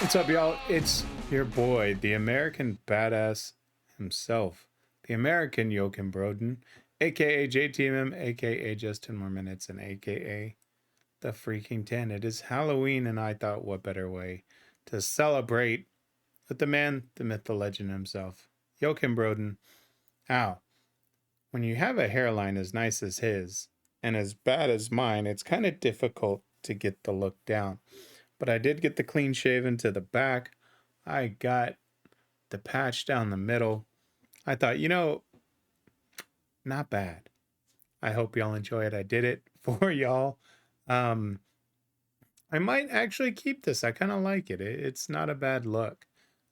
What's up, y'all? It's your boy, the American badass himself, the American Joakim Broden, aka JTMM, aka JustTenMoreMinutes, and aka the Freaking 10. It is Halloween, and I thought, what better way to celebrate with the man, the myth, the legend himself, Joakim Broden. How? When you have a hairline as nice as his and as bad as mine, it's kind of difficult to get the look down. But I did get the clean shaven to the back. I got the patch down the middle. I thought, not bad. I hope y'all enjoy it. I did it for y'all. I might actually keep this. I kind of like it. It's not a bad look.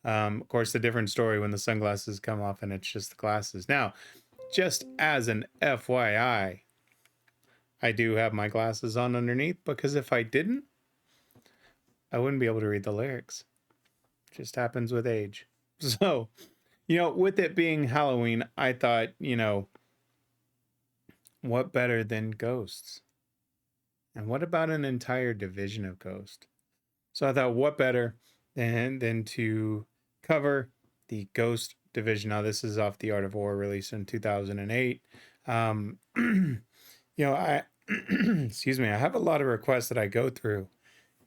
Of course, a different story when the sunglasses come off and it's just the glasses. Now, just as an FYI, I do have my glasses on underneath because if I didn't, I wouldn't be able to read the lyrics. It just happens with age. So, with it being Halloween, I thought, what better than ghosts? And what about an entire division of ghost? So I thought, what better than to cover the ghost division? Now, this is off The Art of War, released in 2008. I excuse me, I have a lot of requests that I go through.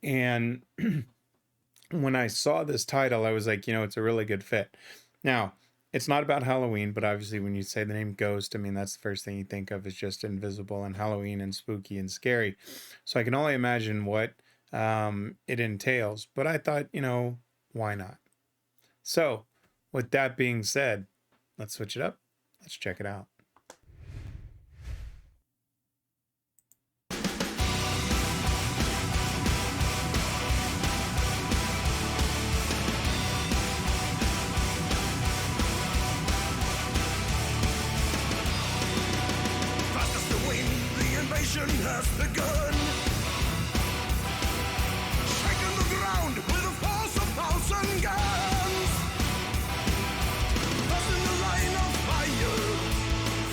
And when I saw this title, I was like, it's a really good fit. Now, it's not about Halloween, but obviously when you say the name Ghost, I mean, that's the first thing you think of is just invisible and Halloween and spooky and scary. So I can only imagine what it entails. But I thought, why not? So with that being said, let's switch it up. Let's check it out. Has begun, shaking the ground with the force of 1,000 guns, crossing the line of fire,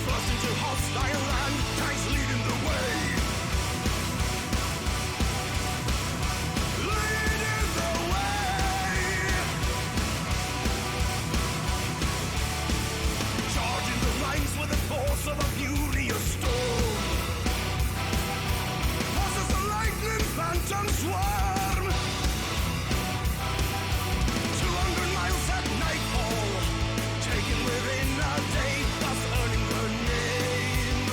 thrust into hostile land, tanks leading the way, leading the way, charging the lines with the force of a furious storm. Phantom swarm, 200 miles at nightfall, taken within a day, thus earning the name,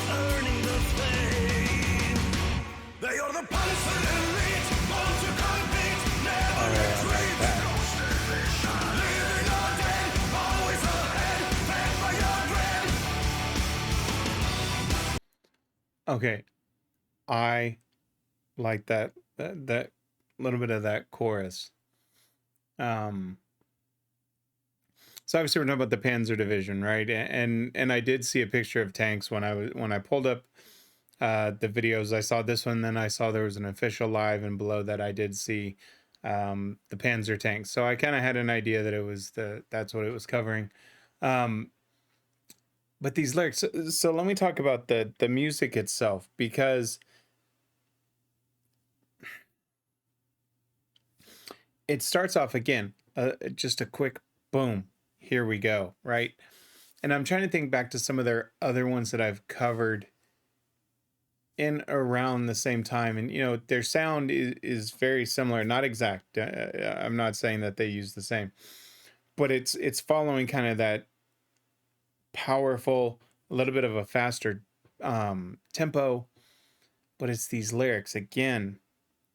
earning the fame. They are the panzer elite, born to compete, never retreat. Living or dead, always ahead, fed by your dread. Okay, I like that little bit of that chorus. So obviously we're talking about the Panzer division, right? And I did see a picture of tanks when I pulled up the videos. I saw this one, then I saw there was an official live, and below that I did see the Panzer tanks. So I kind of had an idea that it was that's what it was covering. But these lyrics, so let me talk about the music itself, because it starts off again, just a quick boom, here we go, right? And I'm trying to think back to some of their other ones that I've covered in around the same time. And, their sound is very similar, not exact. I'm not saying that they use the same, but it's following kind of that powerful, a little bit of a faster tempo, but it's these lyrics, again,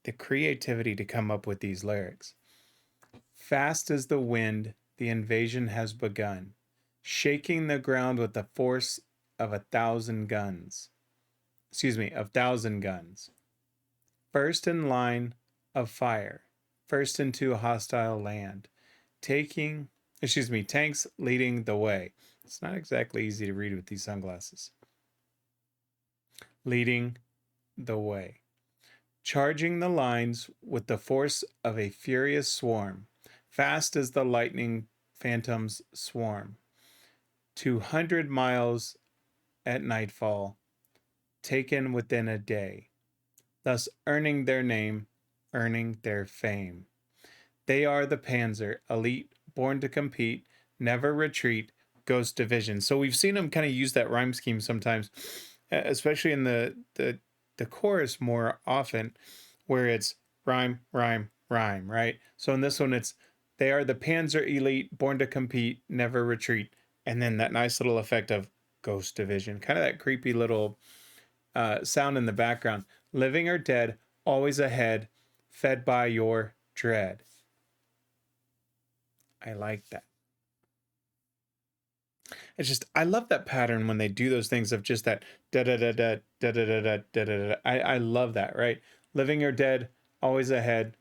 the creativity to come up with these lyrics. Fast as the wind, the invasion has begun, shaking the ground with the force of 1,000 guns. Of 1,000 guns. First in line of fire, first into a hostile land, tanks leading the way. It's not exactly easy to read with these sunglasses. Leading the way. Charging the lines with the force of a furious swarm, fast as the lightning phantoms swarm. 200 miles at nightfall, taken within a day, thus earning their name, earning their fame. They are the panzer, elite, born to compete, never retreat, ghost division. So we've seen them kind of use that rhyme scheme sometimes, especially in the chorus more often, where it's rhyme, rhyme, rhyme, right? So in this one, it's they are the panzer elite, born to compete, never retreat, and then that nice little effect of ghost division, kind of that creepy little sound in the background. Living or dead, always ahead, fed by your dread. I like that. It's just I love that pattern when they do those things of just that da da da da da da da da da da da. I love that, right? Living or dead, always ahead,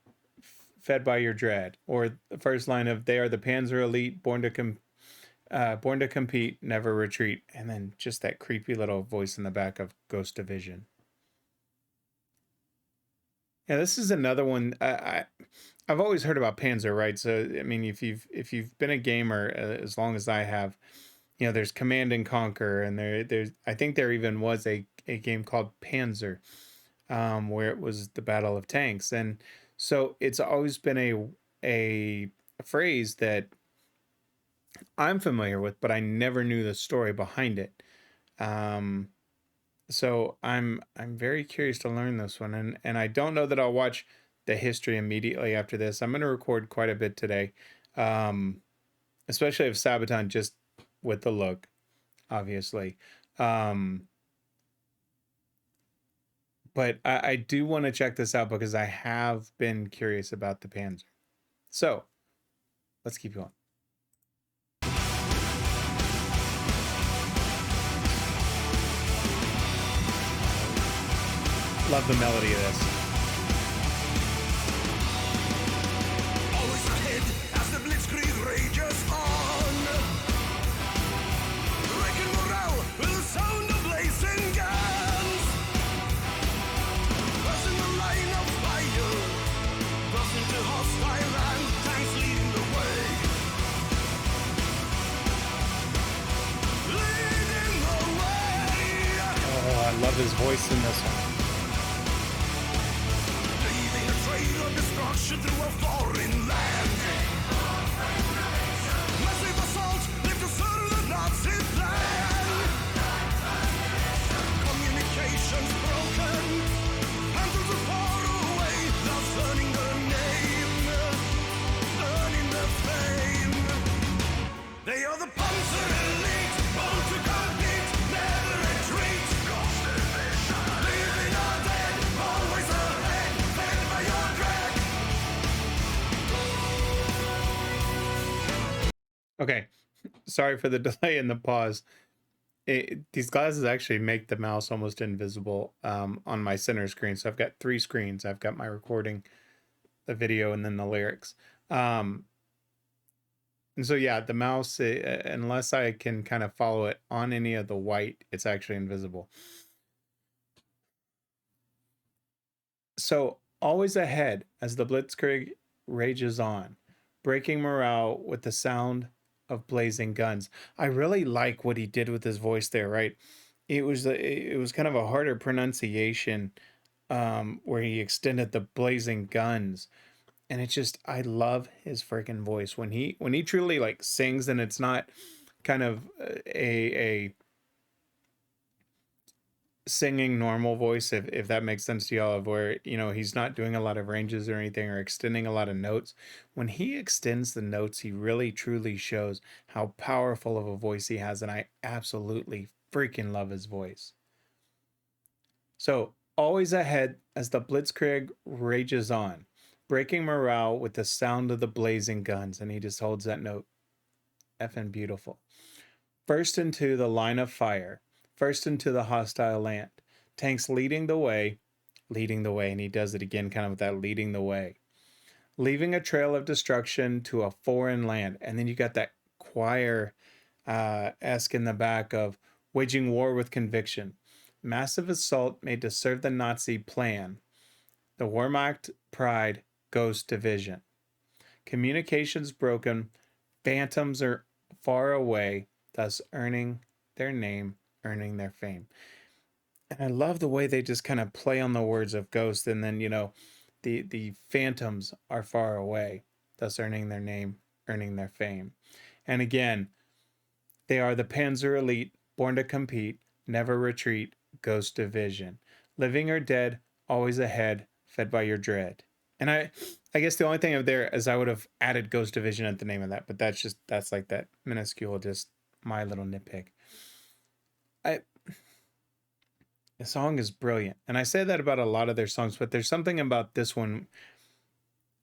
fed by your dread. Or the first line of they are the Panzer elite, born to compete, never retreat, and then just that creepy little voice in the back of Ghost Division. Yeah, this is another one. I've always heard about Panzer, right? So I mean, if you've been a gamer as long as I have, you know, there's Command and Conquer, and there's I think there even was a game called Panzer, where it was the Battle of Tanks, and so it's always been a phrase that I'm familiar with, but I never knew the story behind it. Um, so I'm very curious to learn this one, and I don't know that I'll watch the history immediately after this. I'm going to record quite a bit today, um, especially of Sabaton, just with the look, obviously. Um, but I do want to check this out because I have been curious about the Panzer. So let's keep going. Love the melody of this. Always ahead as the blitzkrieg rages on. Wrecking morale with the sound of blazing guns. Crossing the line of fire, crossing to hostile land, tanks leading the way. Leading the way. Oh, I love his voice in this one. Leaving a trail of destruction through a foreign land. Massive assault, live to serve the Nazi plan. Communications broken, panthers are far away, love's earning their name, earning their fame. They are the panzer elite, born to compete, never retreat. Living or dead, always ahead, fed by your dread. Okay, sorry for the delay and the pause. These glasses actually make the mouse almost invisible on my center screen. So I've got 3 screens. I've got my recording, the video, and then the lyrics. And so yeah, the mouse, unless I can kind of follow it on any of the white, it's actually invisible. So always ahead as the blitzkrieg rages on, breaking morale with the sound of blazing guns. I really like what he did with his voice there, right? It was kind of a harder pronunciation, where he extended the blazing guns, and it's just I love his freaking voice when he truly like sings, and it's not kind of a singing normal voice, if that makes sense to y'all, of where, you know, he's not doing a lot of ranges or anything or extending a lot of notes. When he extends the notes, he really truly shows how powerful of a voice he has, and I absolutely freaking love his voice. So always ahead as the blitzkrieg rages on, breaking morale with the sound of the blazing guns, and he just holds that note. Effing beautiful. First into the line of fire, first into the hostile land. Tanks leading the way, and he does it again, kind of with that leading the way. Leaving a trail of destruction to a foreign land. And then you got that choir esque in the back of waging war with conviction. Massive assault made to serve the Nazi plan. The Wehrmacht pride, ghost division. Communications broken, phantoms are far away, thus earning their name, earning their fame. And I love the way they just kind of play on the words of ghost, and then, you know, the phantoms are far away. thus earning their name, earning their fame. And again, they are the Panzer elite, born to compete, never retreat, ghost division. Living or dead, always ahead, fed by your dread. And I guess the only thing up there is I would have added ghost division at the name of that, but that's like that minuscule, just my little nitpick. The song is brilliant. And I say that about a lot of their songs, but there's something about this one.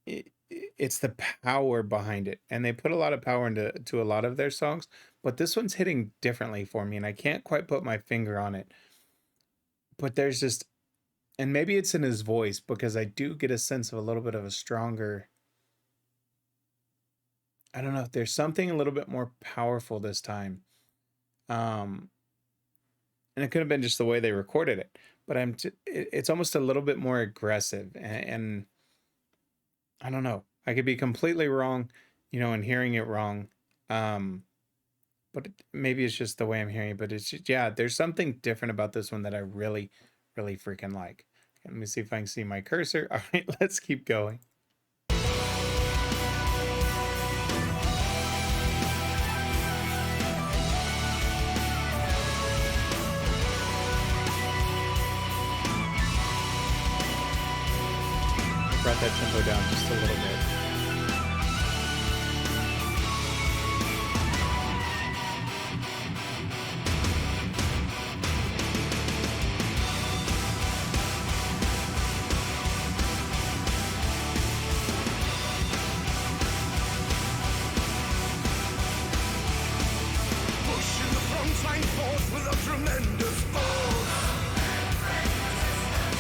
It's the power behind it. And they put a lot of power into a lot of their songs, but this one's hitting differently for me. And I can't quite put my finger on it. But there's just, and maybe it's in his voice, because I do get a sense of a little bit of a stronger, I don't know, there's something a little bit more powerful this time. And it could have been just the way they recorded it, but it's almost a little bit more aggressive, and I don't know. I could be completely wrong, and hearing it wrong. But maybe it's just the way I'm hearing it, but it's just, yeah, there's something different about this one that I really, really freaking like. Let me see if I can see my cursor. All right, let's keep going. Brought that tempo down just a little bit. Pushing the front line forth with a tremendous force.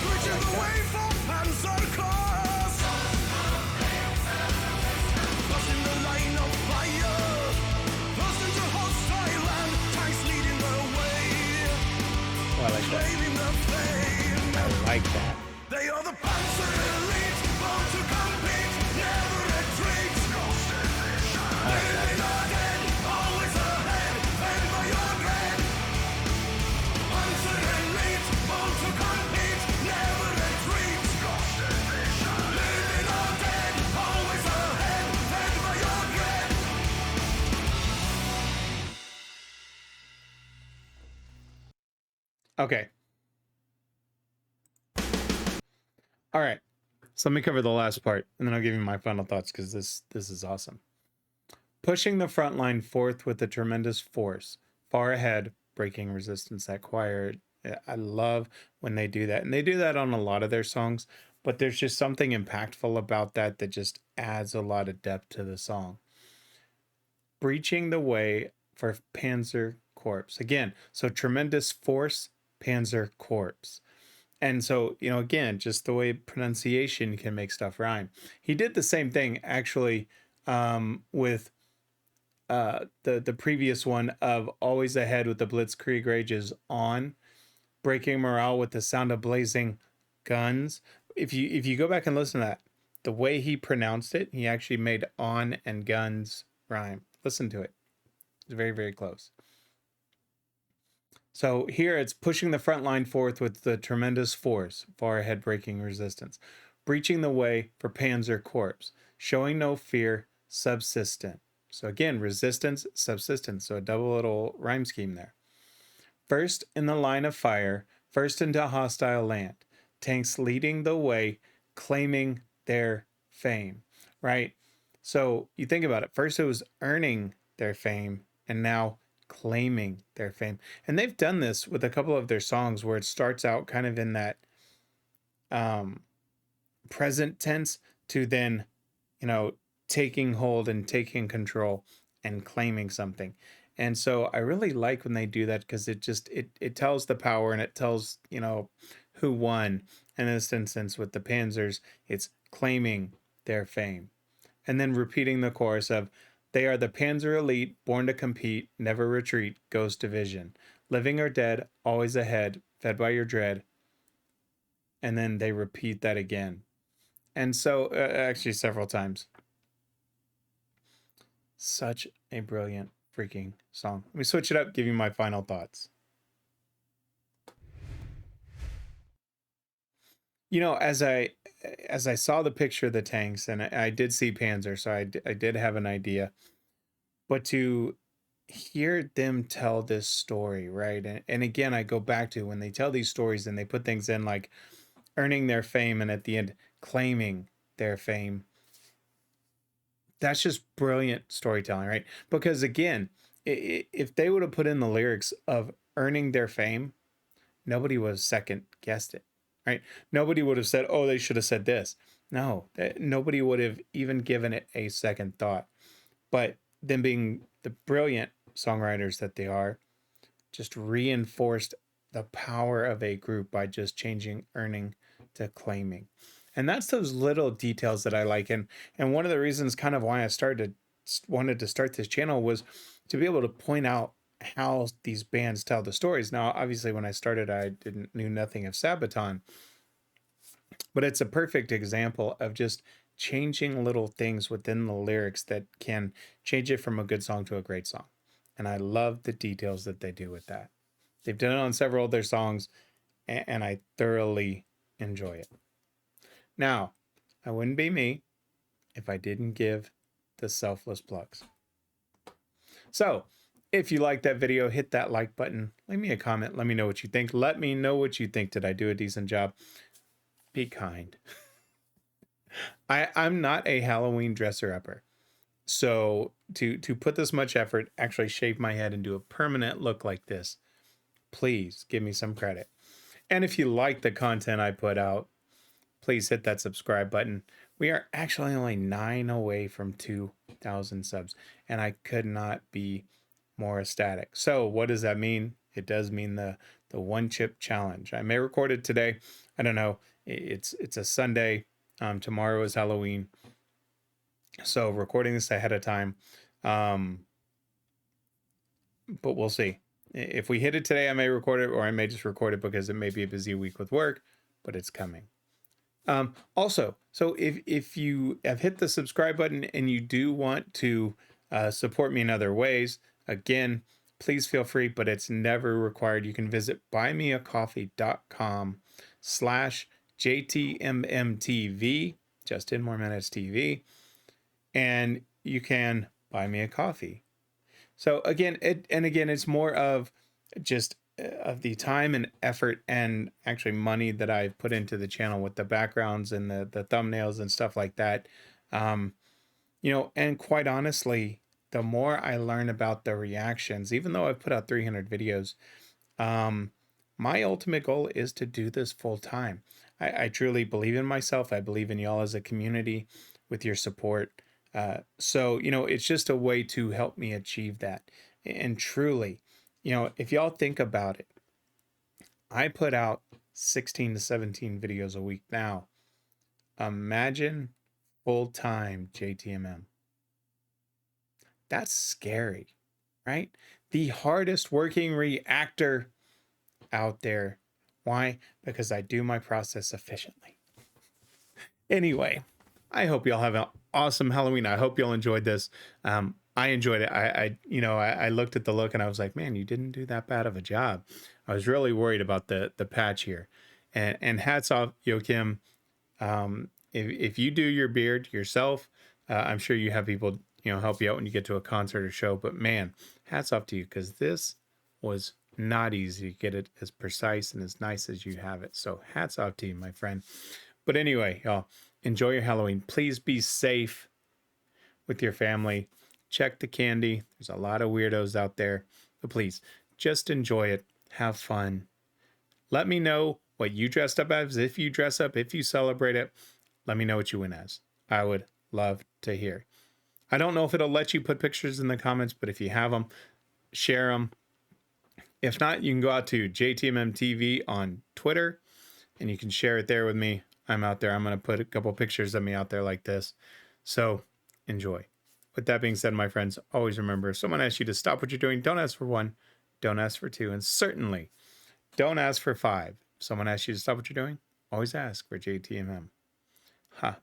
Bridging the way for panzer cars. Crossing the line of fire. Burst into hostile land. Tanks leading the way. Oh, I like that. Claiming the fame. I like that. They are the panzer elite. Born to compete. Never retreat. Living or dead. Always ahead. Fed by your dread. Panzer elite. Born to compete. Never retreat. Living or dead. Always ahead. Fed by your dread. Okay. All right. So let me cover the last part, and then I'll give you my final thoughts, because this is awesome. Pushing the front line forth with a tremendous force, far ahead, breaking resistance. That choir, I love when they do that. And they do that on a lot of their songs, but there's just something impactful about that just adds a lot of depth to the song. Breaching the way for Panzer Corps. Again, so tremendous force, Panzer Corps. And so, again, just the way pronunciation can make stuff rhyme. He did the same thing, actually, with the previous one of always ahead with the Blitzkrieg rages on, breaking morale with the sound of blazing guns. If you go back and listen to that, the way he pronounced it, he actually made on and guns rhyme. Listen to it. It's very, very close. So here it's pushing the front line forth with the tremendous force, far ahead breaking resistance, breaching the way for Panzer Corps, showing no fear, subsistent. So again, resistance, subsistence. So a double little rhyme scheme there. First in the line of fire, first into hostile land, tanks leading the way, claiming their fame, right? So you think about it. First it was earning their fame, and now claiming their fame. And they've done this with a couple of their songs where it starts out kind of in that present tense to then, taking hold and taking control and claiming something. And so I really like when they do that, because it tells the power, and it tells, who won. In this instance with the Panzers, it's claiming their fame. And then repeating the chorus of, they are the Panzer elite, born to compete, never retreat, ghost division. Living or dead, always ahead, fed by your dread. And then they repeat that again. And so, actually several times. Such a brilliant freaking song. Let me switch it up, give you my final thoughts. You know, as I saw the picture of the tanks, and I did see Panzer, so I did have an idea. But to hear them tell this story, right? And again, I go back to when they tell these stories and they put things in like earning their fame and at the end claiming their fame. That's just brilliant storytelling, right? Because again, if they would have put in the lyrics of earning their fame, nobody would have second guessed it, right? Nobody would have said, oh, they should have said this. No, nobody would have even given it a second thought. But them being the brilliant songwriters that they are, just reinforced the power of a group by just changing earning to claiming. And that's those little details that I like. And one of the reasons kind of why I wanted to start this channel was to be able to point out how these bands tell the stories. Now, obviously when I started, I knew nothing of Sabaton, but it's a perfect example of just changing little things within the lyrics that can change it from a good song to a great song. And I love the details that they do with that. They've done it on several of their songs, and I thoroughly enjoy it. Now, I wouldn't be me if I didn't give the selfless plugs. So, if you like that video, hit that like button. Leave me a comment. Let me know what you think. Let me know what you think. Did I do a decent job? Be kind. I'm not a Halloween dresser upper. So to put this much effort, actually shave my head and do a permanent look like this, please give me some credit. And if you like the content I put out, please hit that subscribe button. We are actually only 9 away from 2,000 subs, and I could not be more ecstatic. So what does that mean? It does mean the one chip challenge. I may record it today. I don't know. It's a Sunday. Tomorrow is Halloween. So recording this ahead of time. But we'll see. If we hit it today, I may record it, or I may just record it because it may be a busy week with work, but it's coming. Also, so if you have hit the subscribe button and you do want to support me in other ways, again, please feel free, but it's never required. You can visit buymeacoffee.com/JTMMTV, Just 10 More Minutes TV, and you can buy me a coffee. So again, it's more of just of the time and effort and actually money that I've put into the channel with the backgrounds and the thumbnails and stuff like that. You know, and quite honestly, the more I learn about the reactions, even though I've put out 300 videos, my ultimate goal is to do this full time. I truly believe in myself. I believe in y'all as a community with your support. So, you know, it's just a way to help me achieve that. And truly, you know, if y'all think about it, I put out 16 to 17 videos a week now. Imagine full-time JTMM. That's scary, right? The hardest working reactor out there. Why? Because I do my process efficiently. Anyway, I hope y'all have an awesome Halloween. I hope y'all enjoyed this. I enjoyed it. I looked at the look and I was like, man, you didn't do that bad of a job. I was really worried about the patch here. And hats off, Joakim. If you do your beard yourself, I'm sure you have people, you know, help you out when you get to a concert or show. But man, hats off to you, because this was not easy to get it as precise and as nice as you have it. So hats off to you, my friend. But anyway, y'all, enjoy your Halloween. Please be safe with your family. Check the candy. There's a lot of weirdos out there. But please, just enjoy it. Have fun. Let me know what you dressed up as. If you dress up, if you celebrate it, let me know what you went as. I would love to hear. I don't know if it'll let you put pictures in the comments, but if you have them, share them. If not, you can go out to JTMM TV on Twitter and you can share it there with me. I'm out there. I'm going to put a couple pictures of me out there like this. So enjoy. With that being said, my friends, always remember, if someone asks you to stop what you're doing, don't ask for 1, don't ask for 2, and certainly don't ask for 5. If someone asks you to stop what you're doing, always ask for JTMM.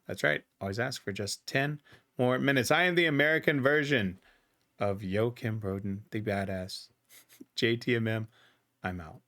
That's right. Always ask for just 10 more minutes. I am the American version of Joakim Broden, the badass. JTMM, I'm out.